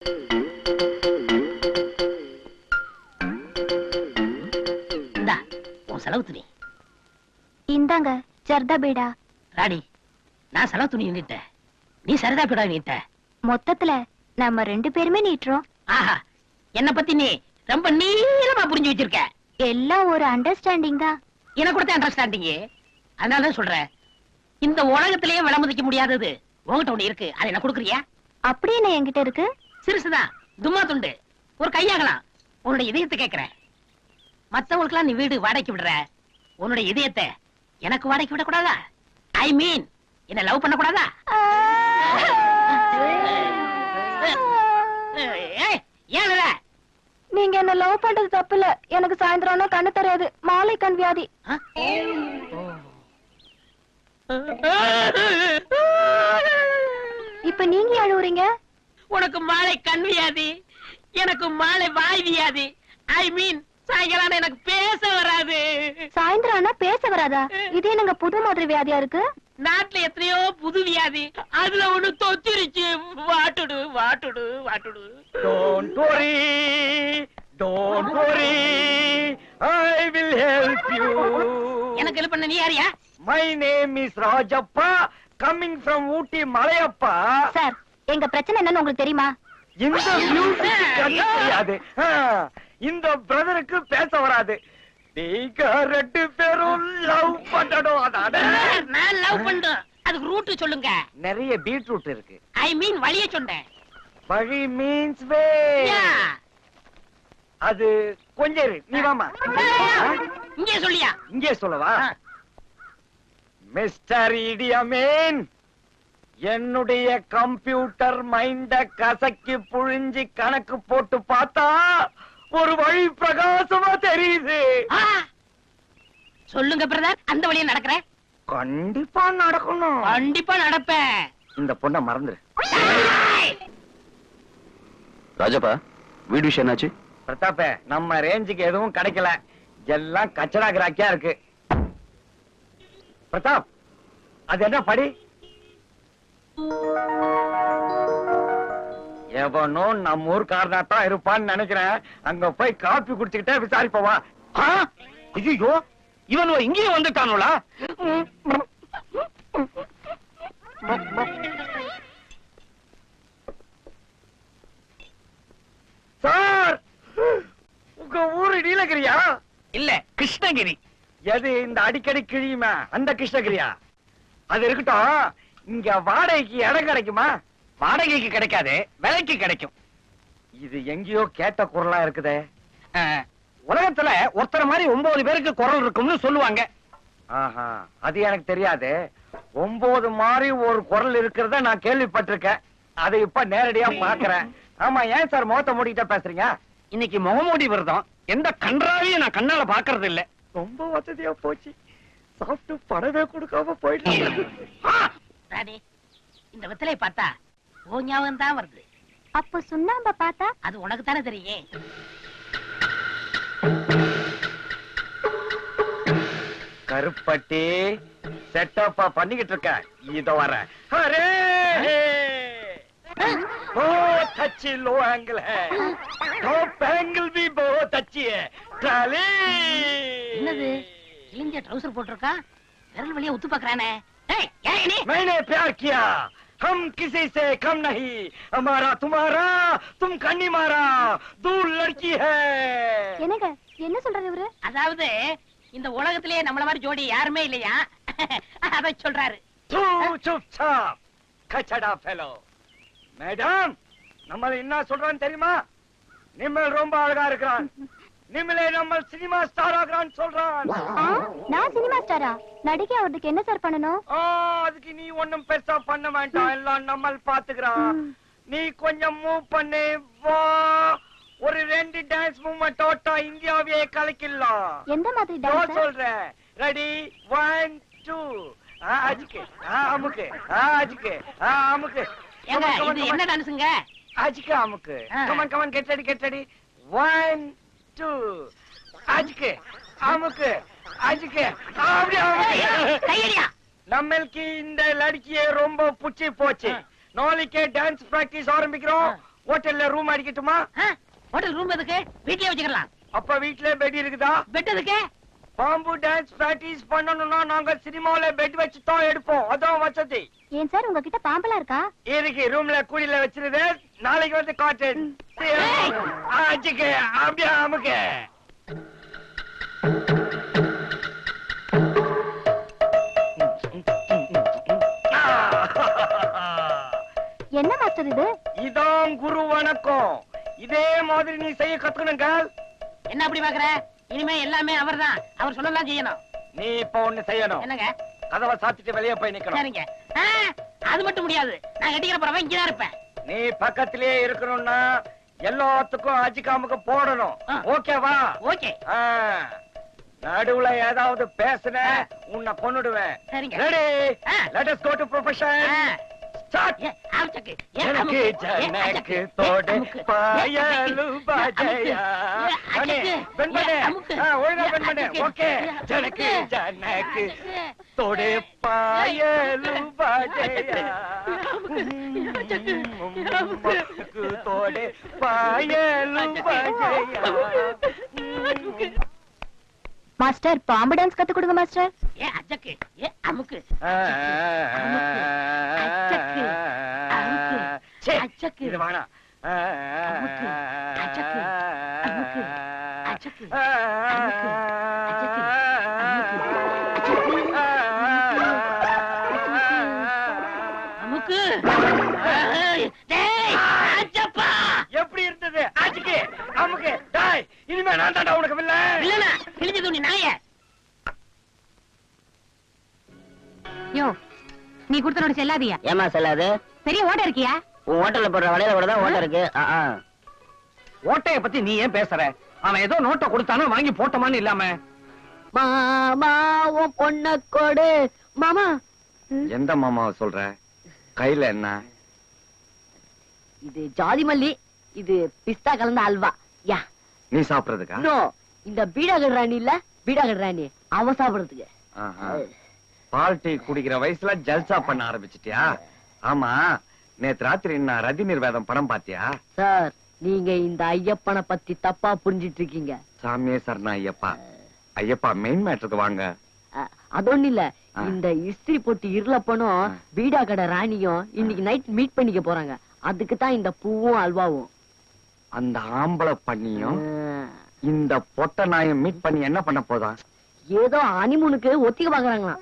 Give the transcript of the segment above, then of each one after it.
இந்தா உன் செலவு துணி. இந்தாங்க ஜர்தா பீடா. ராணி, நான் செலவு துணி நீட்டேன், நீ சரிதா பீடா நீட்ட. மொத்தத்துல நம்ம 2 பேருமே நீட்டுறோம். ஆஹா, என்ன பத்தி நீ ரொம்ப நீளமா புரிஞ்சு வச்சிருக்க. எல்லாம் ஒரு அண்டர்ஸ்டாண்டிங் தான். எனக்கு கொடுத்த அண்டர்ஸ்டாண்டிங். அதனாலதான் சொல்றேன், இந்த உலகத்திலேயே விலை மதிக்க முடியாதது உங்ககிட்ட ஒண்ணு இருக்கு. அதை என்ன கொடுக்குறியா? அப்படி என்ன என்கிட்ட இருக்கு? சிறுசுதான், தும்மா துண்டு, ஒரு கையாகலாம். உன்னுடைய இதயத்தை கேட்கிறேன். மத்தவங்களுக்கெல்லாம் நீ வீடு வாடகைக்கு விடுற, உன்னுடைய இதயத்தை எனக்கு வாடகைக்கு விடக்கூடாதா? ஐ மீன், என்ன லவ் பண்ண கூடாதா? ஏன் நீங்க என்ன லவ் பண்றது தப்பு இல்ல. எனக்கு சாயந்தரம்னா கண்ணு தெரியாது, மாலை கண் வியாதி. இப்ப நீங்க அழுவுறீங்க. உனக்கு மாலை கண் வியாதி, எனக்கு மாலை வாய் வியாதி. ஐ மீன், சாயங்காலம் எனக்கு பேச வராது. சாயந்தரம்னா பேச வராதா? இது என்னங்க புது மாதிரி வியாதியா இருக்கு? நாட்டுல எத்தனையோ புது வியாதி, அதுல ஒண்ணு தொத்திருச்சு. What to do what to do what to do. Don't worry, don't worry, I will help you. எனக்கு ஹெல்ப் பண்ண நீ யாரியா? My name is Rajappa, coming from Ooty Malayappa. Sir, எங்க பிரச்சனை என்னன்னு உங்களுக்கு தெரியுமா? இந்த மியூசிக் தெரியாது, இந்த பிரதருக்கு பேச வராது. நீங்க 2 பேரும் லவ் பண்ணணும். அதானே? நான் லவ் பண்றேன், அதுக்கு ரூட் சொல்லுங்க. நிறைய பீட்ரூட் இருக்கு. ஐ மீன் வழிய சொன்னேன். வழி மீன்ஸ் வே. அது கொஞ்சம் இரு, நீ வாமா. இங்கே சொல்லியா? இங்கே சொல்லவா? மிஸ்டர் இடியமேன், என்னுடைய கம்ப்யூட்டர் மைண்ட கசக்கி புழிஞ்சி கணக்கு போட்டு பார்த்தா ஒரு வழி பிரகாசமா தெரியுது. சொல்லுங்க பிரதர், அந்த வழியா நடக்கிறேன். கண்டிப்பா நடக்கணும். கண்டிப்பா நடப்பேன். இந்த பொண்ணை மறந்துரு. ராஜப்பா, வீடு விஷயம் என்னாச்சு? பிரதாப்ப, நம்ம ரேஞ்சுக்கு எதுவும் கிடைக்கல, எல்லாம் கச்சடா கிராக்கியா இருக்கு. பிரதாப், அது என்ன படி? எவனோ நம்ம ஊர்க்காரனா தான் இருப்பான்னு நினைக்கிறேன். அங்க போய் காப்பி குடிச்சுக்கிட்டே விசாரிப்பவா. ஐயோ, இவன் இங்கேயும் வந்துட்டானுங்களா? சார், உங்க ஊரு நீலகிரியா? இல்ல, கிருஷ்ணகிரி. எது இந்த அடிக்கடி கிழியுமா அந்த கிருஷ்ணகிரியா? அது இருக்கட்டும், இங்க வாடகைக்கு இடம் கிடைக்குமா? வாடகைக்கு கிடைக்காது, விலைக்கு கிடைக்கும். இது எங்கேயோ கேட்ட குரலா இருக்குதே. உலகத்துல ஒருத்தர் மாதிரி 9 பேருக்கு குரல் இருக்கும்னு சொல்லுவாங்க. ஆஹா, அது எனக்கு தெரியாது. 9 மாதிரி ஒரு குரல் இருக்கிறத நான் கேள்விப்பட்டிருக்கேன். அதை இப்ப நேரடியா பாக்குறேன். ஆமா, ஏன் சார் முகத்தை மூடிக்கிட்ட பேசுறீங்க? இன்னைக்கு முகமூடி விரதம். எந்த கன்றாவையும் நான் கண்ணால பாக்குறது இல்ல. ரொம்ப வசதியா போச்சு. சாப்பிட்டு பணமே கொடுக்காம போயிட்டு. ராணி, இந்த வெத்தலை பார்த்தா ஓ ஞாபகம் தான் வருது. அப்ப சுண்ணாம்ப பார்த்தா? அது உனக்கு தானே தெரியும். கருப்பட்டி செட்டப்பா பண்ணிக்கிட்டு இருக்க. இதோ வர. அரே बहुत अच्छी लो एंगल है, टॉप एंगल भी बहुत अच्छी है. ट्राली என்னது கிழிஞ்ச ட்ரவுசர் போட்டுருக்கா, விரல் வழியா உத்து பாக்குறானே. ஏய், யாரே நீ? मैंने प्यार किया, हम किसी से कम नहीं, हमारा तुम्हारा, तुम कन्नी मारा, दूर लड़की है. என்னங்க என்ன சொல்றாரு இவரு? அதாவது இந்த உலகத்திலேயே நம்மள மாதிரி ஜோடி யாருமே இல்லையா, அத சொல்றாரு. तू चुपचाप कचड़ा फेलो. மேடம், நம்ம என்ன சொல்றான்னு தெரியுமா? நிம்மல் ரொம்ப அழகா இருக்கிறான், நிம்மலே நம்ம சினிமா ஸ்டார் ஆகறான்னு சொல்றான். நான் சினிமா ஸ்டாரா? நடிகை அவருக்கு என்ன சார் பண்ணணும்? அதுக்கு நீ ஒண்ணும் பெருசா பண்ண வேண்டாம், எல்லாம் நம்ம பாத்துக்கிறான். நீ கொஞ்சம் மூவ் பண்ணு வா. ஒரு 2 டான்ஸ் மூவ்மெண்ட் ஓட்டா இந்தியாவே கலக்கிடலாம். எந்த மாதிரி டான்ஸ் சொல்றேன்? ரெடி 1 2. அஜிக்கு அமுக்கு, அஜிக்கு அமுக்கு. ஏங்க, இது என்ன டான்ஸ்ங்க? அஜிக்கு அமுக்கு. Come on come on, get ready get ready. 1 2. அஜிக்கு அமுக்கு, அஜிக்கு அப்படியே கையடியா. நம்மளுக்கு இந்த லड़किயே ரொம்ப புச்சி போச்சு. நாளைக்கே டான்ஸ் பிராக்டிஸ் ஆரம்பிக்கிறோம். ஹோட்டல்ல ரூம் அடிக்கட்டுமா? ஹோட்டல் ரூம் எதுக்கு? வீட்லயே வச்சுக்கலாம். அப்ப வீட்லயே பெட் இருக்குதா? பெட் எதுக்கு? பாம்பு டான்ஸ் பிராக்டிஸ் பண்ணணும்னா நாங்க சினிமால பெட் வச்சு தான் எடுப்போம். அதான் வசதி. ஏன் சார் உங்ககிட்ட பாம்பெல்லாம் இருக்கா? இருக்கு, ரூம்ல கூடியில வச்சிருது. நாளைக்கு வந்து காட்டேன். ஆச்சுக்கு அப்படியே அமுக்கு. என்ன மாஸ்டர் இது? இதான் குரு வணக்கம். இதே மாதிரி நீ செய்ய கத்துக்கணுங்க. என்ன அப்படி பாக்குற? இனிமே எல்லாமே அவர்தான். அவர் சொல்லலாம் செய்யணும். நீ இப்ப ஒண்ணு செய்யணும். என்னங்க? கதவை சாத்திட்டு வெளியே போய் நிக்கணும். சரிங்க. அது மட்டும் முடியாது. நான் கட்டிக்கிற போறவன் இங்கதான் இருப்பேன். நீ பக்கத்திலேயே இருக்கணும்னா எல்லாத்துக்கும் அஜிகாமுக்கு போடணும். ஓகேவா? ஓகே. நடுவுல ஏதாவது பேசுன உன்னை கொன்னுடுவேன். சரிங்க. Ready? Let us go to profession. Start. எனக்கு ஜனக்கு தோடு பாயலு பஜயா. அண்ணே பென் பண்ணு. ஒழுங்கா பென் பண்ணு. ஓகே. ஜனக்கு தோடு பாயலு பஜயா. தோடு பாயலு பஜயா. மாஸ்டர் பாம்பு டான்ஸ் கத்து கொடுங்க மாஸ்டர். அச்சக்கு அமுக்கு அச்சக்கு இது வேணா. அச்சக்கு அமுக்கு அச்சக்கு அமுக்கு எப்படி இருந்தது? ஆச்சுக்கு அமுக்கு. டாய் இனிமே நான் தாண்டா உனக்கு வில்ல. இல்லனா கிழிஞ்ச துணி நாய. யோ நீ குடுத்தனோட செல்லாதியா? ஏமா செல்லாது? பெரிய ஓட்ட இருக்கியா? உன் ஹோட்டல்ல போடுற வடையில கூட தான் ஓட்ட இருக்கு. ஓட்டைய பத்தி நீ ஏன் பேசுற? அவன் ஏதோ நோட்டை கொடுத்தானோ வாங்கி போட்டோமான்னு இல்லாம. மாமா உன் பொண்ண கொடு. மாமா எந்த மாமாவை சொல்ற? கையில என்ன? இது ஜாதி மல்லி, இது பிஸ்தா கலந்த அல்வா. யா நீ சாப்பிடுறதுக்கா? நோ, இந்த பீடாகர் ராணி இல்ல, பீடாகர் ராணி அவ சாப்பிடுறதுக்கு. பால் டீ குடிக்கிற வயசுல ஜல்சா பண்ண ஆரம்பிச்சிட்டியா? ஆமா, நேத்து ராத்திரி நான் ரதி நிர்வேதம் படம் பாத்தியா? சார், நீங்க இந்த ஐயப்பனை பத்தி தப்பா புரிஞ்சிட்டு இருக்கீங்க. சாமியே சரணா ஐயப்பா. ஐயப்பா மெயின் மேட்டருக்கு வாங்க. அது ஒண்ணு இல்ல, இந்த இஸ்திரி போட்டு இருளப்பனும் பீடா கடை ராணியும் இன்னைக்கு நைட் மீட் பண்ணிக்க போறாங்க. அதுக்கு தான் இந்த பூவும் அல்வாவும். அந்த ஆம்பளை பண்ணியும் இந்த பொட்ட நாயும் மீட் பண்ணி என்ன பண்ண போதா? ஏதோ ஹனிமூனுக்கு ஒத்திக பாக்குறாங்களாம்.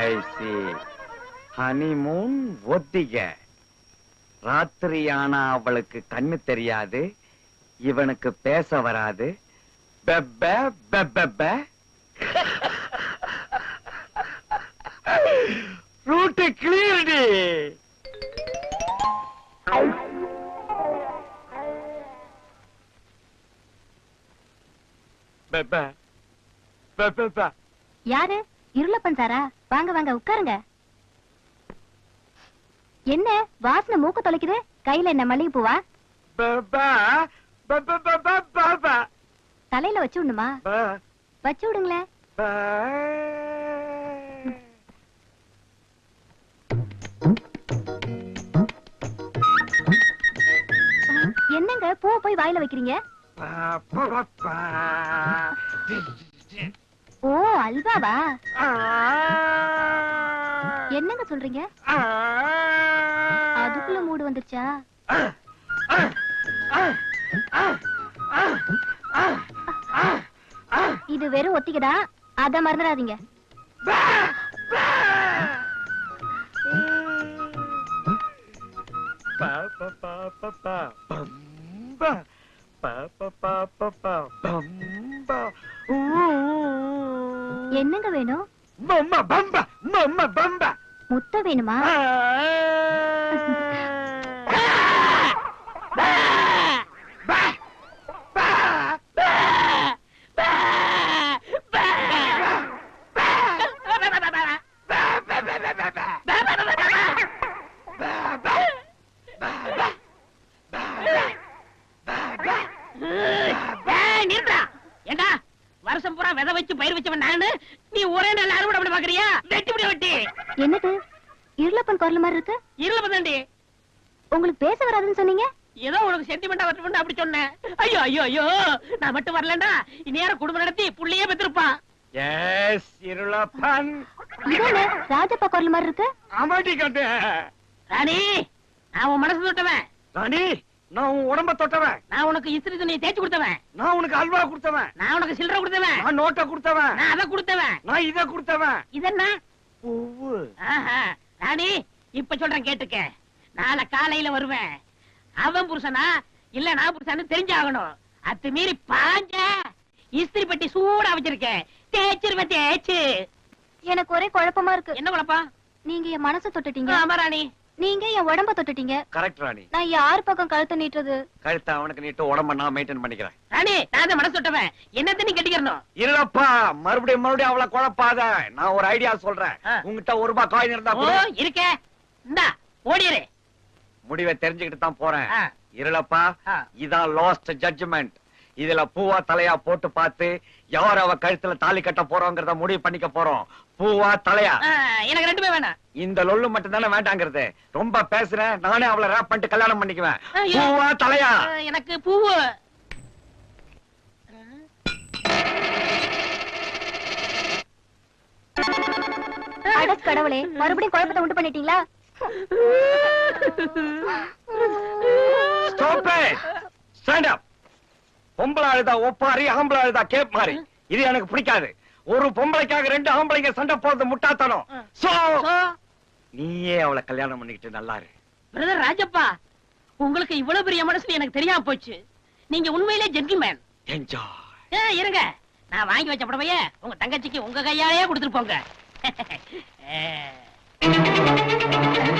ஐ see. ஹனிமூன் ஒத்திக. ராத்திரி ஆனா அவளுக்கு கண்ணு தெரியாது, இவனுக்கு பேச வராது. பெப்ப பெப்ப ரூட் கிளியர்டி. யாரு? இருளப்பன் சாரா? வாங்க வாங்க உட்காருங்க. என்ன வாசனை மூக்க தொலைக்குது? கையில என்ன மல்லிகை பூவா? தலையில வச்சு விடணுமா? வச்சு விடுங்களேன். என்னங்க பூ போய் வாயில வைக்கிறீங்க? ஓ அல்வாவா? என்னங்க சொல்றீங்க? அதுக்குள்ள மூடு வந்துருச்சா? இது வெறும் ஒத்திக்கடா, அத மறந்துடாதீங்க. என்னங்க வேணும்? முத்த வேணுமா? ஏண்டா வருஷம் பூரா விதை வச்சு பயிர் வச்சவன் நானு, நீ ஒரே நாள் அறுவடை பண்ண பாக்குறியா? வெட்டி முடி வெட்டி. என்னது இருளப்பன் குரல் மாதிரி இருக்கு? இருளப்பன் தாண்டி. உங்களுக்கு பேச வராதுன்னு சொன்னீங்க, ஏதோ உனக்கு சென்டிமெண்டா வரணும்னு அப்படி சொன்னேன். ஐயோ ஐயோ ஐயோ, நான் மட்டும் வரலன்னா இந்நேரம் குடும்பம் நடத்தி புள்ளையே பெற்றிருப்பான். எஸ் இருளப்பன். இதானே ராஜப்பா குரல் மாதிரி இருக்கு. அமாட்டி கட்டு. ராணி, நான் உன் மனசு தொட்டவன். ராணி, நான் உன் உடம்ப தொட்டவன். நான் உனக்கு இஸ்திரி துணியை தேய்ச்சி கொடுத்தவன். நான் உனக்கு அல்வா கொடுத்தவன். நான் உனக்கு சில்லறை கொடுத்தவன். நான் நோட்டை கொடுத்தவன். நான் அதை கொடுத்தவன். நான் இதை கொடுத்தவன். இதென்ன? பூவு. ஆஹா. ராணி, இப்ப சொல்றேன் கேட்டுக்க. நாளை காலையில வருவேன். அவன் புருஷனா இல்ல நான் புருஷன்னு தெரிஞ்சாகணும். அத்து மீறி பாஞ்ச இஸ்திரி பெட்டி சூடா வச்சிருக்கேன். தேய்ச்சிருவேன் தேய்ச்சு. எனக்கு ஒரே குழப்பமா இருக்கு. என்ன குழப்பம்? நீங்க என் மனசை தொட்டுட்டீங்க, ஆமா ராணி. நீங்க என் உடம்ப தொட்டுட்டீங்க. கரெக்ட் ராணி. நான் யார் பக்கம் கழுத்தை நீட்டுறது? கழுத்தை அவனுக்கு நீட்டு உடம்ப நான் மெயின்டைன் பண்ணிக்கிறேன். ராணி, நான் தான் மனசு தொட்டவன். என்னத்த நீ கட்டிக்கிறணும்? இல்லப்பா, மறுபடியும் அவளை குழப்பாத. நான் ஒரு ஐடியா சொல்றேன். ஆ. உங்ககிட்ட ₹1 காயின் இருந்தா ஓ, கொடு. இருக்கே. இந்தா, ஓடிரு. முடிவை தெரிஞ்சுக்கிட்டு தான் போறேன். ஆ. இருளப்பா, ஆ. இதான் லாஸ்ட் ஜட்ஜ்மெண்ட். இதுல பூவா தலையா போட்டு பார்த்து யார் அவ கழுத்துல தாலி கட்ட போறோங்கிறத முடிவு பண்ணிக்க போறோம். பூவா தலையா? ஆ, எனக்கு ரெண்டுமே வேணாம். இந்த லொல்லு மட்டும் தானே வேண்டாங்கிறது. ரொம்ப பேசுறேன், நானே அவளை ரேப் பண்ணிட்டு கல்யாணம் பண்ணிக்குவேன். ஐயோ. பூவா தலையா? எனக்கு பூவு. அட கடவுளே, மறுபடியும் குழப்பத்தை உண்டு பண்ணிட்டீங்களா? Stop it! Stand up! பொம்பளை அழுதா ஒப்பாரி, ஆம்பளை அழுதா கேப் மாறி. இது எனக்கு பிடிக்காது. ஒரு பொம்பளைக்காக 2 ஆம்பளைங்க சண்டை போறது முட்டாத்தனம். சோ சோ, நீயே அவளை கல்யாணம் பண்ணிக்கிட்டு நல்லா இரு. பிரதர் ராஜப்பா, உங்களுக்கு இவ்வளவு பெரிய மனசு எனக்கு தெரியாம போச்சு. நீங்க உண்மையிலே ஜென்டில்மேன். என்ஜாய். இருங்க, நான் வாங்கி வச்ச புடவைய உங்க தங்கச்சிக்கு உங்க கையாலேயே கொடுத்துட்டு போங்க.